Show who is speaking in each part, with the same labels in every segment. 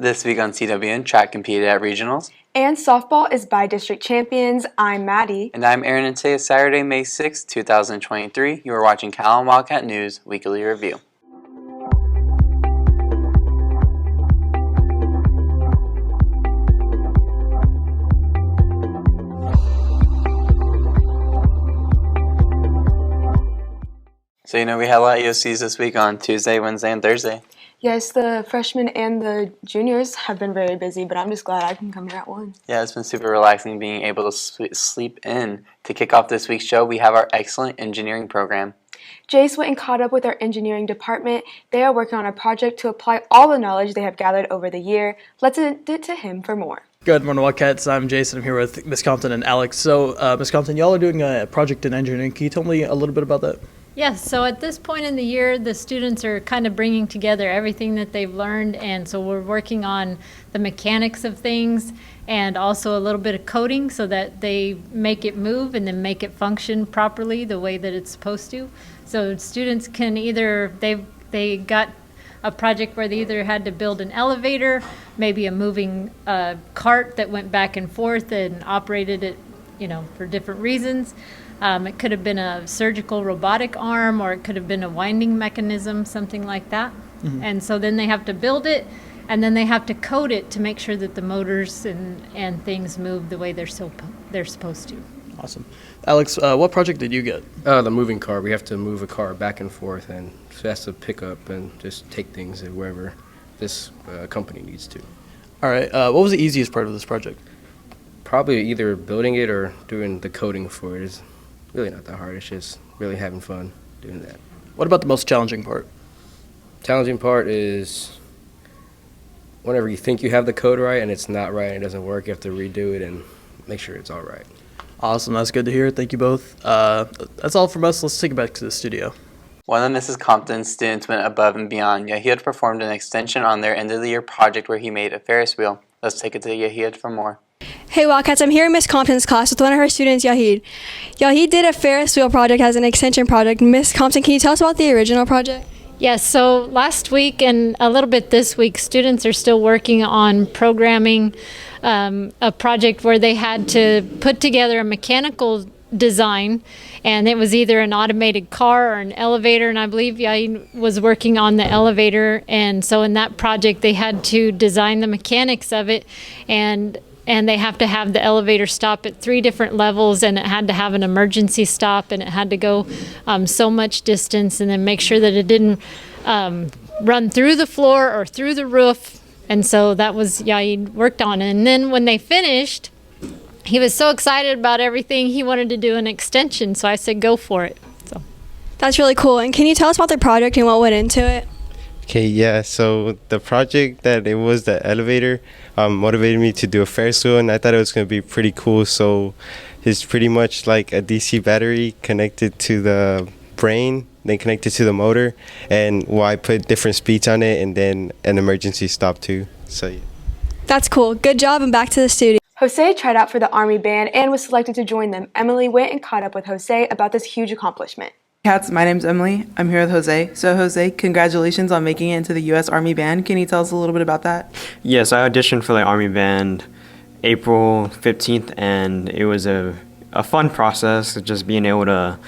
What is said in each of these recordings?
Speaker 1: This week on CWN, track competed at regionals.
Speaker 2: And softball is by district champions. I'm Maddie.
Speaker 1: And I'm Aaron, and today is Saturday, May 6, 2023. You are watching Calallen Wildcat News Weekly Review. So, we had a lot of EOCs this week on Tuesday, Wednesday, and Thursday.
Speaker 2: Yes, the freshmen and the juniors have been very busy, but I'm just glad I can come here at 1.
Speaker 1: Yeah, it's been super relaxing being able to sleep in. To kick off this week's show, we have our excellent engineering program.
Speaker 2: Jace went and caught up with our engineering department. They are working on a project to apply all the knowledge they have gathered over the year. Let's send it to him for more.
Speaker 3: Good morning, Wildcats. I'm Jason. I'm here with Miss Compton and Alex. So, Miss Compton, y'all are doing a project in engineering. Can you tell me a little bit about that?
Speaker 4: Yes, so at this point in the year, the students are kind of bringing together everything that they've learned, and so we're working on the mechanics of things and also a little bit of coding so that they make it move and then make it function properly the way that it's supposed to. So students can either, they got a project where they either had to build an elevator, maybe a moving cart that went back and forth and operated it, for different reasons. It could have been a surgical robotic arm, or it could have been a winding mechanism, something like that. Mm-hmm. And so then they have to build it, and then they have to code it to make sure that the motors and things move the way they're supposed to.
Speaker 3: Awesome. Alex, what project did you get?
Speaker 5: The moving car. We have to move a car back and forth, and so it has to pick up and just take things wherever this company needs to.
Speaker 3: All right. What was the easiest part of this project?
Speaker 5: Probably either building it or doing the coding for it. It's really not that hard. It's just really having fun doing that.
Speaker 3: What about the most challenging part?
Speaker 5: Challenging part is whenever you think you have the code right and it's not right and it doesn't work, you have to redo it and make sure it's all right.
Speaker 3: Awesome. That's good to hear. Thank you both. That's all from us. Let's take it back to the studio.
Speaker 1: One of Mrs. Compton's students went above and beyond. Yahid performed an extension on their end-of-the-year project where he made a Ferris wheel. Let's take it to Yahid for more.
Speaker 6: Hey Wildcats, I'm here in Miss Compton's class with one of her students, Yahid. Yahid did a Ferris wheel project as an extension project. Miss Compton, can you tell us about the original project?
Speaker 4: Yes, so last week and a little bit this week, students are still working on programming a project where they had to put together a mechanical design, and it was either an automated car or an elevator, and I believe Yahid was working on the elevator, and so in that project they had to design the mechanics of it, and they have to have the elevator stop at 3 different levels, and it had to have an emergency stop, and it had to go so much distance, and then make sure that it didn't run through the floor or through the roof. And so that was Yahid worked on. And then when they finished, he was so excited about everything, he wanted to do an extension, so I said go for it. So
Speaker 6: that's really cool. And can you tell us about the project and what went into it?
Speaker 7: Okay, yeah, so the project that it was the elevator motivated me to do a Ferris wheel, and I thought it was going to be pretty cool. So it's pretty much like a DC battery connected to the brain, then connected to the motor, and I put different speeds on it, and then an emergency stop too. So yeah.
Speaker 6: That's cool. Good job, and back to the studio.
Speaker 2: Jose tried out for the Army Band and was selected to join them. Emily went and caught up with Jose about this huge accomplishment.
Speaker 8: Cats, my name's Emily. I'm here with Jose. So Jose, congratulations on making it into the U.S. Army Band. Can you tell us a little bit about that?
Speaker 9: Yes, I auditioned for the Army Band April 15th, and it was a fun process, just being able to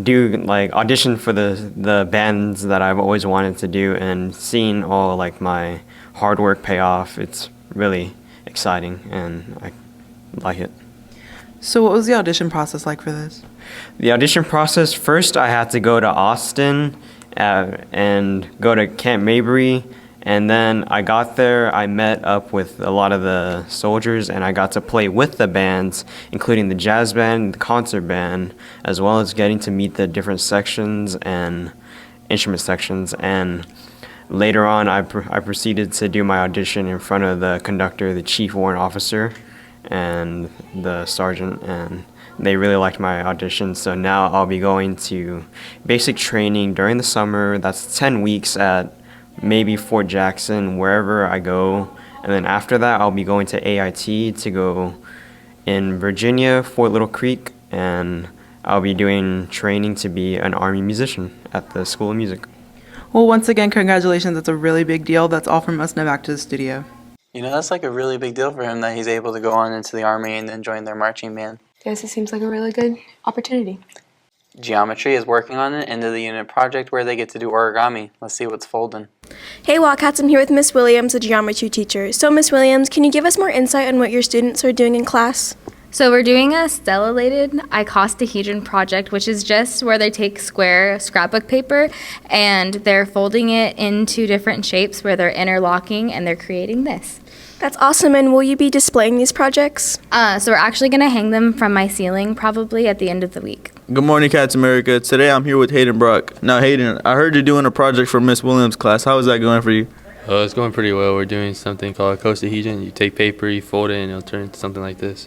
Speaker 9: do audition for the bands that I've always wanted to do, and seeing all my hard work pay off. It's really exciting, and I like it.
Speaker 8: So what was the audition process like for this?
Speaker 9: The audition process, first I had to go to Austin and go to Camp Mabry, and then I got there, I met up with a lot of the soldiers, and I got to play with the bands, including the jazz band, the concert band, as well as getting to meet the different sections and instrument sections. And later on, I proceeded to do my audition in front of the conductor, the chief warrant officer, and the sergeant, and they really liked my audition. So now I'll be going to basic training during the summer. That's 10 weeks at maybe Fort Jackson, wherever I go. And then after that, I'll be going to AIT to go in Virginia, Fort Little Creek, and I'll be doing training to be an Army musician at the School of Music.
Speaker 8: Well, once again, congratulations. That's a really big deal. That's all from us. Now back to the studio.
Speaker 1: You know, that's like a really big deal for him that he's able to go on into the Army and then join their marching band.
Speaker 2: Yes, it seems like a really good opportunity.
Speaker 1: Geometry is working on an end of the unit project where they get to do origami. Let's see what's folding.
Speaker 10: Hey Wildcats, I'm here with Miss Williams, a geometry teacher. So Miss Williams, can you give us more insight on what your students are doing in class?
Speaker 11: So we're doing a stellated icosahedron project, which is just where they take square scrapbook paper and they're folding it into different shapes where they're interlocking and they're creating this.
Speaker 10: That's awesome, and will you be displaying these projects?
Speaker 11: So we're actually going to hang them from my ceiling probably at the end of the week.
Speaker 12: Good morning, Cats America. Today I'm here with Hayden Brock. Now Hayden, I heard you're doing a project for Miss Williams' class. How is that going for you?
Speaker 13: It's going pretty well. We're doing something called icosahedron. You take paper, you fold it, and it'll turn into something like this.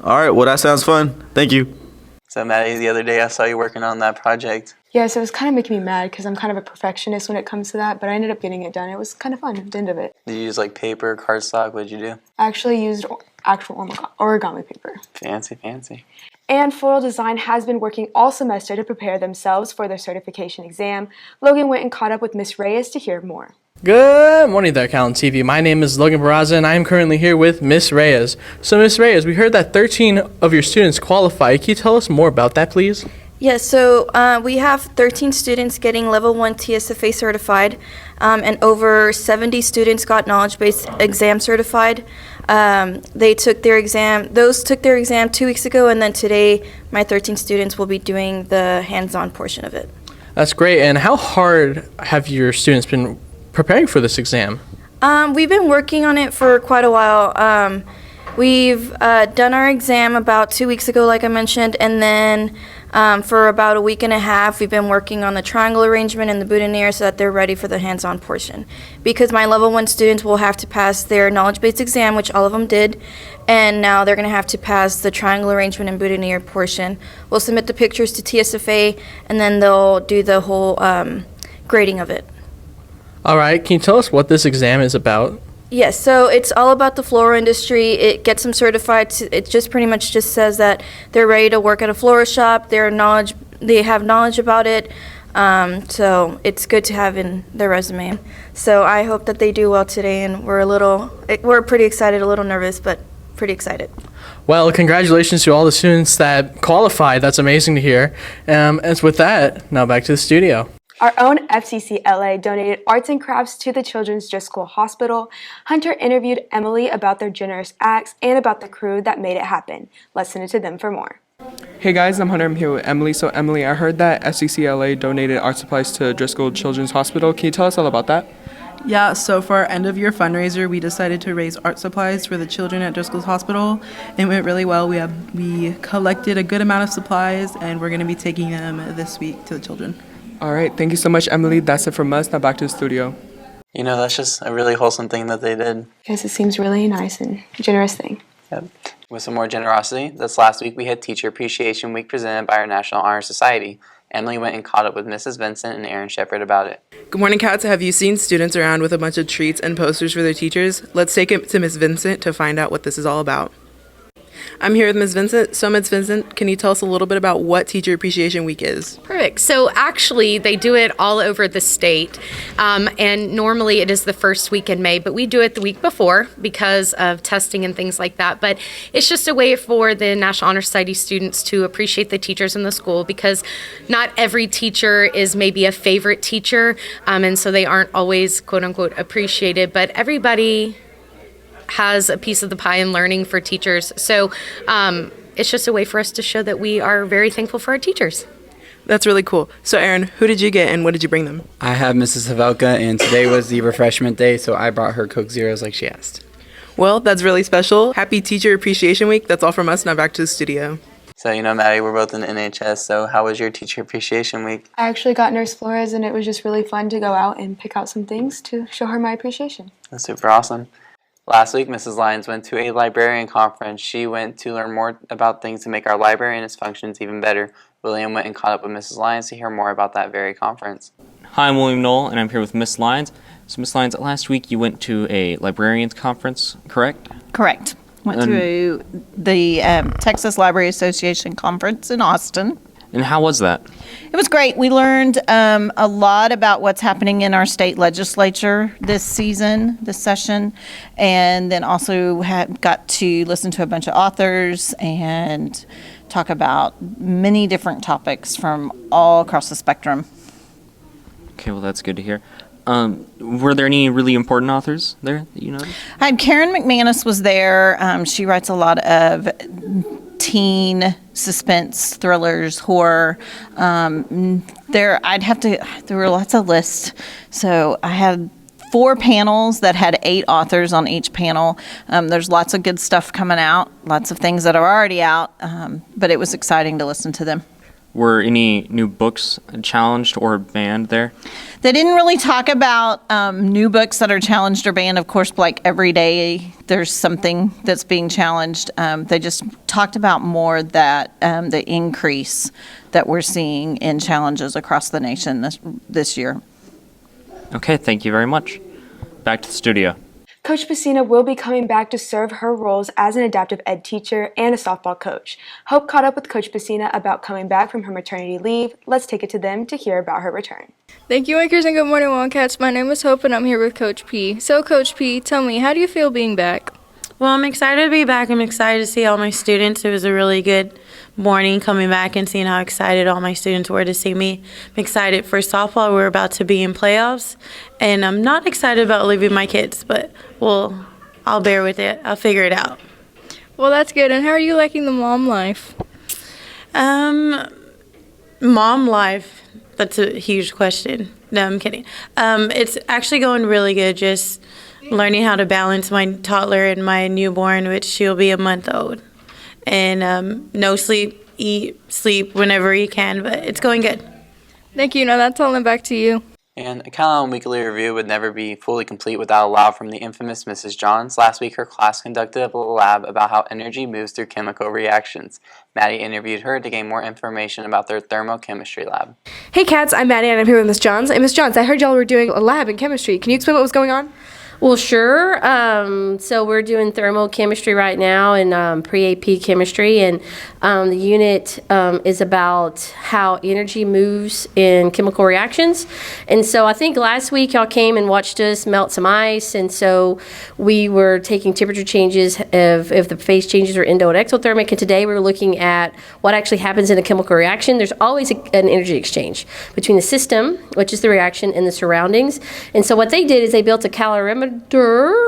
Speaker 12: All right, well that sounds fun. Thank you.
Speaker 1: So Maddie, the other day I saw you working on that project.
Speaker 2: Yes, it was kind of making me mad because I'm kind of a perfectionist when it comes to that, but I ended up getting it done. It was kind of fun at the end of it.
Speaker 1: Did you use like paper, cardstock? What did you do?
Speaker 2: I actually used actual origami paper.
Speaker 1: Fancy, fancy.
Speaker 2: And Floral Design has been working all semester to prepare themselves for their certification exam. Logan went and caught up with Miss Reyes to hear more.
Speaker 3: Good morning there, Calallen TV. My name is Logan Barraza, and I am currently here with Miss Reyes. So, Miss Reyes, we heard that 13 of your students qualify. Can you tell us more about that, please?
Speaker 10: Yes, so we have 13 students getting level 1 TSFA certified, and over 70 students got knowledge-based exam certified. They took their exam, those took their exam 2 weeks ago, and then today my 13 students will be doing the hands-on portion of it.
Speaker 3: That's great. And how hard have your students been preparing for this exam?
Speaker 10: We've been working on it for quite a while. We've done our exam about 2 weeks ago, like I mentioned, and then for about a week and a half, we've been working on the triangle arrangement and the boutonniere so that they're ready for the hands-on portion. Because my level 1 students will have to pass their knowledge-based exam, which all of them did, and now they're going to have to pass the triangle arrangement and boutonniere portion. We'll submit the pictures to TSFA, and then they'll do the whole grading of it.
Speaker 3: All right. Can you tell us what this exam is about?
Speaker 10: Yes, so it's all about the floral industry. It gets them certified. It just pretty much just says that they're ready to work at a florist shop. They have knowledge about it. So it's good to have in their resume. So I hope that they do well today, and we're pretty excited, a little nervous, but pretty excited.
Speaker 3: Well, congratulations to all the students that qualified. That's amazing to hear. And with that, now back to the studio.
Speaker 2: Our own FCC LA donated arts and crafts to the Children's Driscoll Hospital. Hunter interviewed Emily about their generous acts and about the crew that made it happen. Let's listen to them for more.
Speaker 14: Hey guys, I'm Hunter. I'm here with Emily. So Emily, I heard that FCC LA donated art supplies to Driscoll Children's Hospital. Can you tell us all about that?
Speaker 8: Yeah, so for our end of year fundraiser, we decided to raise art supplies for the children at Driscoll's Hospital. It went really well. We collected a good amount of supplies, and we're going to be taking them this week to the children.
Speaker 14: All right, thank you so much, Emily. That's it from us. Now back to the studio.
Speaker 1: You know, that's just a really wholesome thing that they did.
Speaker 2: Yes, it seems really nice and generous thing.
Speaker 1: Yep. With some more generosity, this last week we had Teacher Appreciation Week presented by our National Honor Society. Emily went and caught up with Mrs. Vincent and Aaron Shepard about it.
Speaker 8: Good morning, Cats. Have you seen students around with a bunch of treats and posters for their teachers? Let's take it to Miss Vincent to find out what this is all about. I'm here with Ms. Vincent. So, Ms. Vincent, can you tell us a little bit about what Teacher Appreciation Week is?
Speaker 15: Perfect. So actually, they do it all over the state, and normally it is the first week in May, but we do it the week before because of testing and things like that. But it's just a way for the National Honor Society students to appreciate the teachers in the school, because not every teacher is maybe a favorite teacher, and so they aren't always, quote unquote, appreciated, but everybody has a piece of the pie in learning for teachers. So it's just a way for us to show that we are very thankful for our teachers.
Speaker 8: That's really cool. So Aaron, who did you get and what did you bring them?
Speaker 16: I have Mrs. Havelka, and today was the refreshment day, so I brought her Coke Zeros like she asked.
Speaker 8: Well, that's really special. Happy Teacher Appreciation Week. That's all from us. Now back to the studio.
Speaker 1: So, you know, Maddie, we're both in NHS, so how was your Teacher Appreciation Week?
Speaker 2: I actually got Nurse Flores, and it was just really fun to go out and pick out some things to show her my appreciation.
Speaker 1: That's super awesome. Last week, Mrs. Lyons went to a librarian conference. She went to learn more about things to make our library and its functions even better. William went and caught up with Mrs. Lyons to hear more about that very conference.
Speaker 17: Hi, I'm William Knoll, and I'm here with Miss Lyons. So, Miss Lyons, last week you went to a librarian's conference, correct?
Speaker 18: Correct. Went to the Texas Library Association conference in Austin.
Speaker 17: And how was that?
Speaker 18: It was great. We learned a lot about what's happening in our state legislature this session, and then also got to listen to a bunch of authors and talk about many different topics from all across the spectrum.
Speaker 17: Okay, well, that's good to hear. Were there any really important authors there that you noticed?
Speaker 18: Karen McManus was there. She writes a lot of teen suspense thrillers, horror. There were lots of lists. So I had 4 panels that had 8 authors on each panel. There's lots of good stuff coming out, lots of things that are already out, but it was exciting to listen to them.
Speaker 17: Were any new books challenged or banned there?
Speaker 18: They didn't really talk about new books that are challenged or banned. Of course, like every day, there's something that's being challenged. They just talked about more that the increase that we're seeing in challenges across the nation this year.
Speaker 17: Okay, thank you very much. Back to the studio.
Speaker 2: Coach Pacina will be coming back to serve her roles as an adaptive ed teacher and a softball coach. Hope caught up with Coach Pacina about coming back from her maternity leave. Let's take it to them to hear about her return.
Speaker 19: Thank you, Anchors, and good morning, Wildcats. My name is Hope, and I'm here with Coach P. So, Coach P, tell me, how do you feel being back?
Speaker 20: Well, I'm excited to be back. I'm excited to see all my students. It was a really good morning coming back and seeing how excited all my students were to see me. I'm excited for softball. We're about to be in playoffs, and I'm not excited about leaving my kids, but I'll bear with it. I'll figure it out.
Speaker 19: Well, that's good. And how are you liking the mom life?
Speaker 20: Mom life, that's a huge question. No, I'm kidding. It's actually going really good, just learning how to balance my toddler and my newborn, which she'll be a month old. And no sleep, sleep whenever you can, but it's going good.
Speaker 19: Thank you. Now that's all, and back to you.
Speaker 1: And a Calallen Weekly Review would never be fully complete without a lab from the infamous Mrs. Johns. Last week, her class conducted a lab about how energy moves through chemical reactions. Maddie interviewed her to gain more information about their thermochemistry lab.
Speaker 21: Hey cats, I'm Maddie and I'm here with Miss Johns. And Miss Johns, I heard y'all were doing a lab in chemistry. Can you explain what was going on?
Speaker 22: Well, sure. So we're doing thermochemistry right now and pre-AP chemistry, and the unit is about how energy moves in chemical reactions. And so I think last week y'all came and watched us melt some ice, and so we were taking temperature changes if the phase changes are endo and exothermic, and today we're looking at what actually happens in a chemical reaction. There's always an energy exchange between the system, which is the reaction, and the surroundings. And so what they did is they built a calorimeter,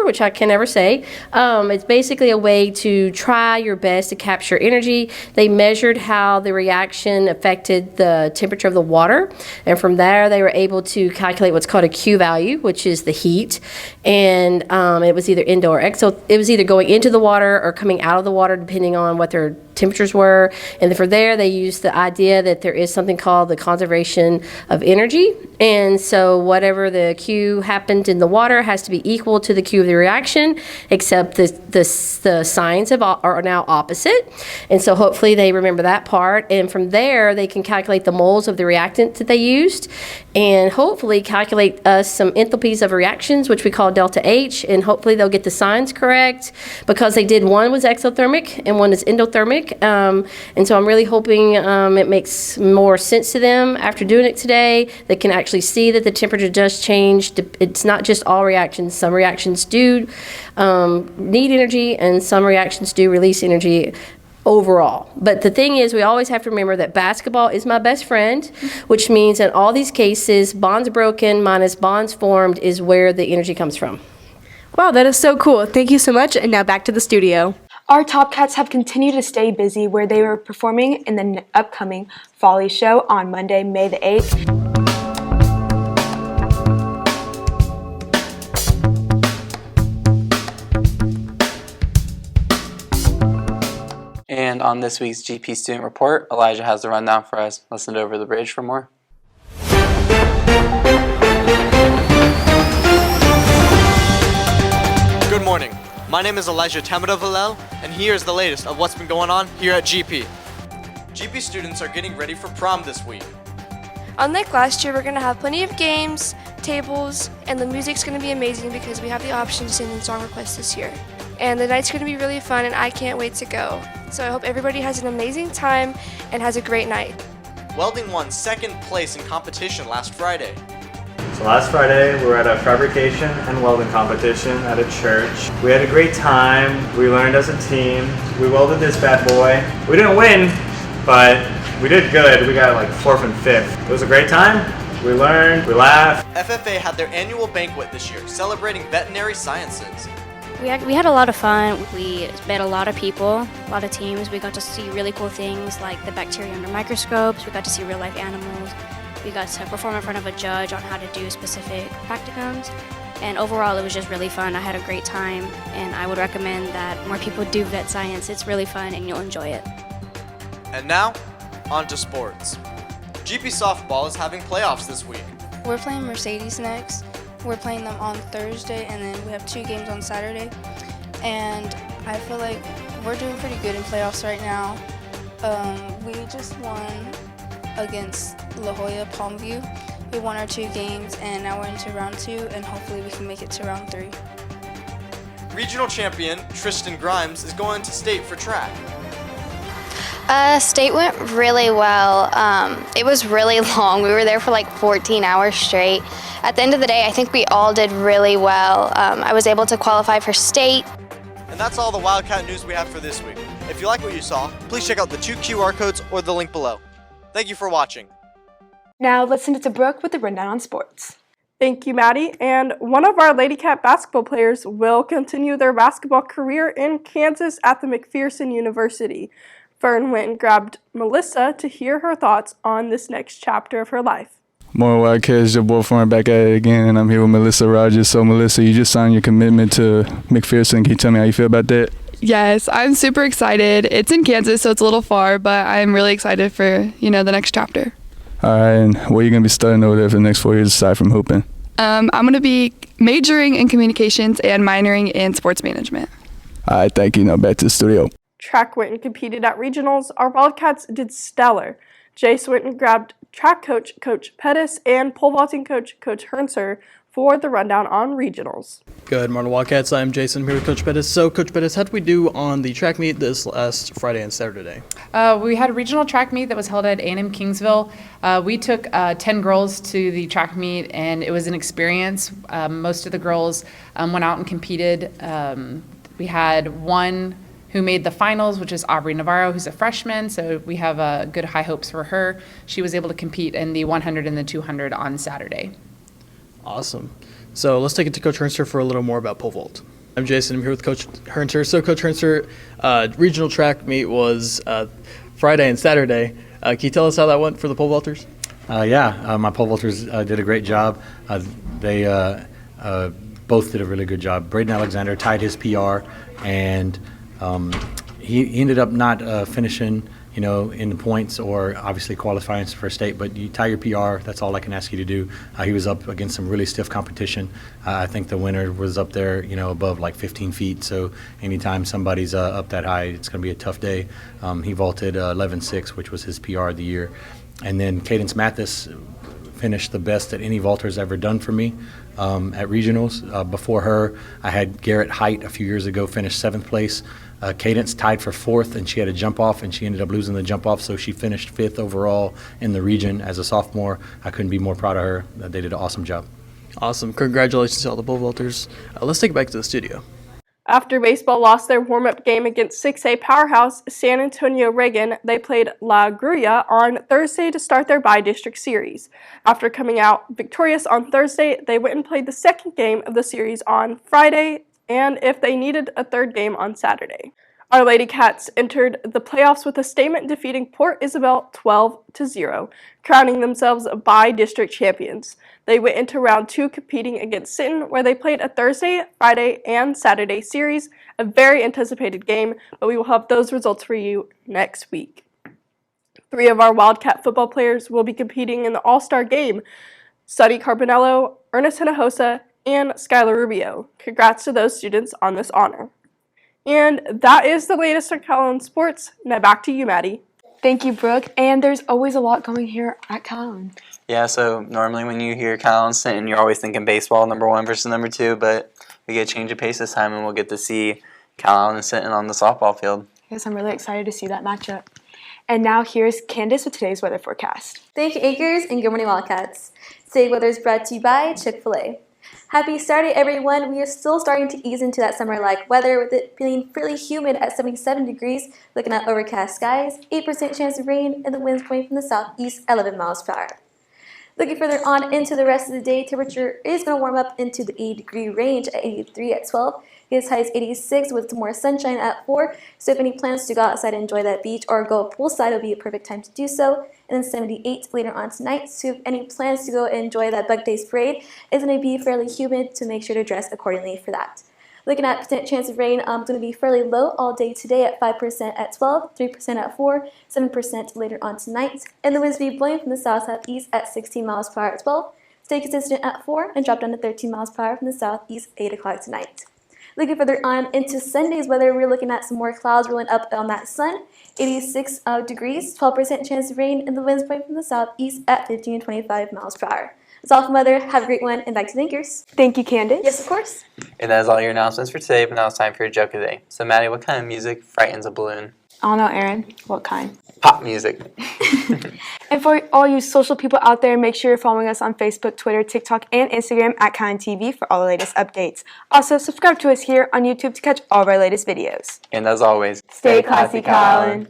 Speaker 22: which I can never say. It's basically a way to try your best to capture energy. They measured how the reaction affected the temperature of the water, and from there they were able to calculate what's called a Q value, which is the heat. And it was either endo or exo. It was either going into the water or coming out of the water, depending on what their temperatures were. And then from there they used the idea that there is something called the conservation of energy, and so whatever the Q happened in the water has to be equal to the Q of the reaction, except the signs are now opposite. And so hopefully they remember that part, and from there they can calculate the moles of the reactant that they used, and hopefully calculate some enthalpies of reactions, which we call delta H, and hopefully they'll get the signs correct, because they did one was exothermic and one is endothermic. And so I'm really hoping it makes more sense to them after doing it today. They can actually see that the temperature does change. It's not just all reactions. Some reactions do need energy, and some reactions do release energy overall. But the thing is, we always have to remember that basketball is my best friend, which means in all these cases, bonds broken minus bonds formed is where the energy comes from.
Speaker 21: Wow, that is so cool. Thank you so much, and now back to the studio.
Speaker 2: Our Top Cats have continued to stay busy, where they were performing in the upcoming Folly Show on Monday, May the 8th.
Speaker 1: And on this week's GP Student Report, Elijah has the rundown for us. Listen to Over the Bridge for more.
Speaker 23: Good morning. My name is Elijah Tamadov, and here's the latest of what's been going on here at GP. GP students are getting ready for prom this week.
Speaker 24: Unlike last year, we're going to have plenty of games, tables, and the music's going to be amazing because we have the option to send in song requests this year. And the night's going to be really fun, and I can't wait to go. So I hope everybody has an amazing time and has a great night.
Speaker 23: Welding won second place in competition last Friday.
Speaker 4: So last Friday, we were at a fabrication and welding competition at a church. We had a great time. We learned as a team. We welded this bad boy. We didn't win, but we did good. We got like 4th and 5th. It was a great time. We learned, we laughed.
Speaker 23: FFA had their annual banquet this year, celebrating veterinary sciences.
Speaker 5: We had a lot of fun. We met a lot of people, a lot of teams. We got to see really cool things like the bacteria under microscopes. We got to see real life animals. We got to perform in front of a judge on how to do specific practicums. And overall, it was just really fun. I had a great time, and I would recommend that more people do vet science. It's really fun, and you'll enjoy it.
Speaker 23: And now, on to sports. GP softball is having playoffs this week.
Speaker 6: We're playing Mercedes next. We're playing them on Thursday, and then we have 2 games on Saturday. And I feel like we're doing pretty good in playoffs right now. We just won against La Jolla Palmview. We won our 2 games, and now we're into round 2, and hopefully we can make it to round 3.
Speaker 23: Regional champion Tristan Grimes is going to state for track.
Speaker 5: State went really well. It was really long. We were there for like 14 hours straight. At the end of the day, I think we all did really well. I was able to qualify for state.
Speaker 23: And that's all the Wildcat news we have for this week. If you like what you saw, please check out the 2 QR codes or the link below. Thank you for watching.
Speaker 2: Now let's send it to Brooke with the rundown on sports.
Speaker 7: Thank you, Maddie. And one of our Lady Cat basketball players will continue their basketball career in Kansas at the McPherson University. Fern went and grabbed Melissa to hear her thoughts on this next chapter of her life.
Speaker 25: Morning, Wildcats. Your boy Fern back at it again, and I'm here with Melissa Rogers. So, Melissa, you just signed your commitment to McPherson. Can you tell me how you feel about that?
Speaker 26: Yes, I'm super excited. It's in Kansas, so it's a little far, but I'm really excited for, the next chapter.
Speaker 25: All right, and what are you going to be studying over there for the next 4 years aside from hooping?
Speaker 26: I'm going to be majoring in communications and minoring in sports management.
Speaker 25: All right, thank you. Now back to the studio.
Speaker 7: Track went and competed at regionals. Our Wildcats did stellar. Jace went and grabbed track coach, Coach Pettis, and pole vaulting coach, Coach Hernser, for the rundown on regionals.
Speaker 3: Good morning, Wildcats. I'm Jason. I'm here with Coach Pettis. So, Coach Pettis, how did we do on the track meet this last Friday and Saturday?
Speaker 27: We had a regional track meet that was held at A&M Kingsville. We took 10 girls to the track meet, and it was an experience. Most of the girls went out and competed. We had one who made the finals, which is Aubrey Navarro, who's a freshman, so we have good high hopes for her. She was able to compete in the 100 and the 200 on Saturday.
Speaker 3: Awesome. So let's take it to Coach Hernser for a little more about pole vault. I'm Jason. I'm here with Coach Hernser. So, Coach Hernser, regional track meet was Friday and Saturday. Can you tell us how that went for the pole vaulters?
Speaker 28: My pole vaulters did a great job. They both did a really good job. Braden Alexander tied his PR, and he ended up not finishing, in the points or obviously qualifying for state, but you tie your PR, that's all I can ask you to do. He was up against some really stiff competition. I think the winner was up there, above like 15 feet. So anytime somebody's up that high, it's going to be a tough day. He vaulted 11.6, which was his PR of the year. And then Cadence Mathis finished the best that any vaulter's ever done for me at regionals. Before her, I had Garrett Height a few years ago, finished 7th place. Cadence tied for 4th, and she had a jump off, and she ended up losing the jump off, so she finished 5th overall in the region as a sophomore. I couldn't be more proud of her. They did an awesome job.
Speaker 3: Awesome. Congratulations to all the pole vaulters. Let's take it back to the studio.
Speaker 7: After baseball lost their warm-up game against 6A powerhouse San Antonio Reagan, they played La Grulla on Thursday to start their bi-district series. After coming out victorious on Thursday, they went and played the second game of the series on Friday, and if they needed a third game on Saturday. Our Lady Cats entered the playoffs with a statement defeating Port Isabel 12-0, crowning themselves bi-district champions. They went into round 2 competing against Sinton, where they played a Thursday, Friday, and Saturday series, a very anticipated game, but we will have those results for you next week. 3 of our Wildcat football players will be competing in the All-Star game: Sonny Carbonello, Ernest Hinojosa, and Skylar Rubio. Congrats to those students on this honor. And that is the latest on Calallen Sports. Now back to you, Maddie.
Speaker 2: Thank you, Brooke. And there's always a lot going here at Calallen.
Speaker 1: Yeah, so normally when you hear Calallen Sinton, you're always thinking baseball, number 1 versus number 2, but we get a change of pace this time, and we'll get to see Calallen and Sinton on the softball field.
Speaker 2: Yes, I'm really excited to see that matchup. And now here's Candace with today's weather forecast.
Speaker 9: Thank you, Anchors, and good morning, Wildcats. Today's weather is brought to you by Chick-fil-A. Happy Saturday, everyone. We are still starting to ease into that summer-like weather with it feeling fairly humid at 77 degrees, looking at overcast skies, 8% chance of rain, and the winds blowing from the southeast at 11 miles per hour. Looking further on into the rest of the day, temperature is going to warm up into the 80-degree range at 83 at 12. Its high is 86 with some more sunshine at 4. So if any plans to go outside and enjoy that beach or go poolside, it'll be a perfect time to do so. And then 78 later on tonight. So if any plans to go enjoy that Bug Days parade, it's going to be fairly humid, so make sure to dress accordingly for that. Looking at percent chance of rain, going to be fairly low all day today at 5% at 12, 3% at 4, 7% later on tonight. And the winds will be blowing from the south-southeast at 16 miles per hour at 12. Stay consistent at 4 and drop down to 13 miles per hour from the southeast 8 o'clock tonight. Looking further on into Sunday's weather, we're looking at some more clouds rolling up on that sun. 86 degrees, 12% chance of rain, and the winds blowing from the southeast at 15 and 25 miles per hour. That's all from weather. Have a great one, and back to the Anchors.
Speaker 2: Thank you, Candace.
Speaker 9: Yes, of course.
Speaker 1: And that is all your announcements for today, but now it's time for your joke of the day. So, Maddie, what kind of music frightens a balloon?
Speaker 2: I don't know, Aaron. What kind?
Speaker 1: Pop music.
Speaker 2: And for all you social people out there, make sure you're following us on Facebook, Twitter, TikTok, and Instagram at CalallenTV for all the latest updates. Also, subscribe to us here on YouTube to catch all of our latest videos.
Speaker 1: And as always,
Speaker 2: Stay classy, Calallen.